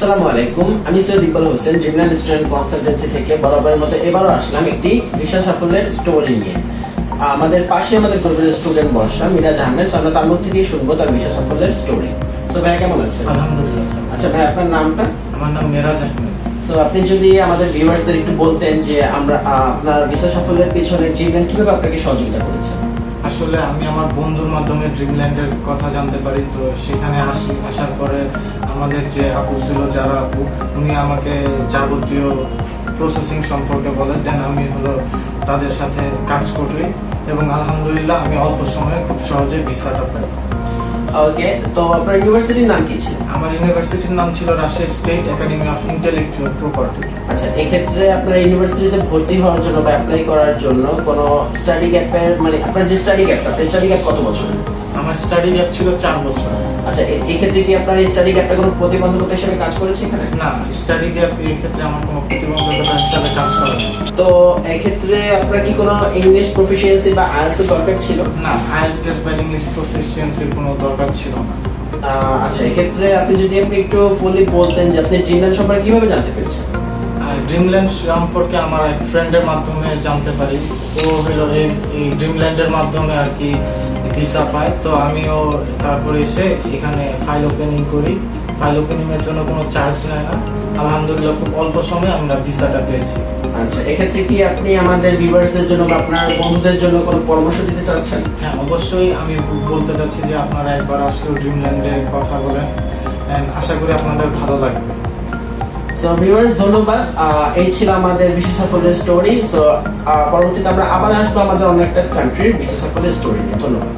আসসালামু আলাইকুম, আমি Syed Iqbal Hossain, Dreamland student consultancy থেকে বরাবরের মতো এবারও আসলাম একটি ভিসা সাফল্যের স্টোরি নিয়ে। আমাদের পাশে আমাদের গ্রুপের স্টুডেন্ট বসা মিরাজ আহমেদ, আমরা তার মধ্যে দিয়ে শুনবো তার ভিসা সাফল্যের স্টোরি। সো ভাই কেমন আছেন? আলহামদুলিল্লাহ। আচ্ছা ভাই, আপনার নামটা? আমার নাম মিরাজ আহমেদ। সো আপনি যদি আমাদের ভিউয়ার্সদের একটু বলতেন যে আমরা আপনার ভিসা সাফল্যের পিছনে ড্রিমল্যান্ড কিভাবে আপনাকে সহযোগিতা করেছে। আসলে আমি আমার বন্ধুর মাধ্যমে ড্রিমল্যান্ডের কথা জানতে পারি, তো সেখানে আসার পরে আমাদের যে আপু ছিল, যারা আপু, উনি আমাকে যাবতীয় প্রসেসিং সম্পর্কে বলে দেন। আমি তাদের সাথে কাজ করি এবং আলহামদুলিল্লাহ আমি অল্প সময়ে খুব সহজে ভিসাটা পাই। ওকে, তো আপনার ইউনিভার্সিটির নাম কি ছিল? আমার ইউনিভার্সিটির নাম ছিল Rajshahi state academy of intellectual property. আচ্ছা, এক্ষেত্রে আপনার ইউনিভার্সিটিতে ভর্তি হওয়ার জন্য বা অ্যাপ্লাই করার জন্য কোনো স্টাডি গ্যাপের আপনার যে স্টাডি গ্যাপ কত বছর? আমার স্টাডি গ্যাপ ছিল 4 বছর। আচ্ছা, এই ক্ষেত্রে কি আপনার এই স্টাডি গ্যাপটা কোনো প্রতিবন্ধকতা হিসেবে কাজ করেছে এখানে? না, স্টাডি গ্যাপ এই ক্ষেত্রে আমার কোনো প্রতিবন্ধকতা হিসাবে কাজ করে না। তো এই ক্ষেত্রে আপনার কি কোনো ইংলিশ প্রফিশিয়েন্সি বা আইএলটিএস এর দরকার ছিল? না, আইএলটিএস বা ইংলিশ প্রফিশিয়েন্সির কোনো দরকার ছিল না। আচ্ছা, এক্ষেত্রে আপনি একটু ফুলি বলতেন যে আপনি ড্রিমল্যান্ড সম্পর্কে কিভাবে জানতে পেরেছেন? ড্রিমল্যান্ড সম্পর্কে আমার এক ফ্রেন্ডের মাধ্যমে জানতে পারি। ও এই ড্রিমল্যান্ডের মাধ্যমে আর কি ভিসা পায়, তো আমিও তারপরে এসে এখানে ফাইল ওপেনিং করি। ফাইল ওপেনিং এর জন্য কোনো চার্জ নেয় না। আলহামদুলিল্লাহ খুব অল্প সময়ে আমরা ভিসাটা পেয়েছি। আচ্ছা, এক্ষেত্রে কি আপনি আমাদের ভিউয়ার্সদের জন্য বা আপনার বন্ধুদের জন্য কোনো পরামর্শ দিতে চাচ্ছেন? হ্যাঁ, অবশ্যই আমি বলতে চাচ্ছি যে আপনারা একবার আসলে ড্রিমল্যান্ডে কথা বলেন, আশা করি আপনাদের ভালো লাগবে। সো ভিউয়ার্স, ধন্যবাদ। এই ছিল আমাদের বিশেষ সাফল্যের স্টোরি। সো পরবর্তীতে আমরা আবার আসবো আমাদের অন্য একটা কান্ট্রির বিশেষ সাফল্যের স্টোরি নিয়ে। ধন্যবাদ।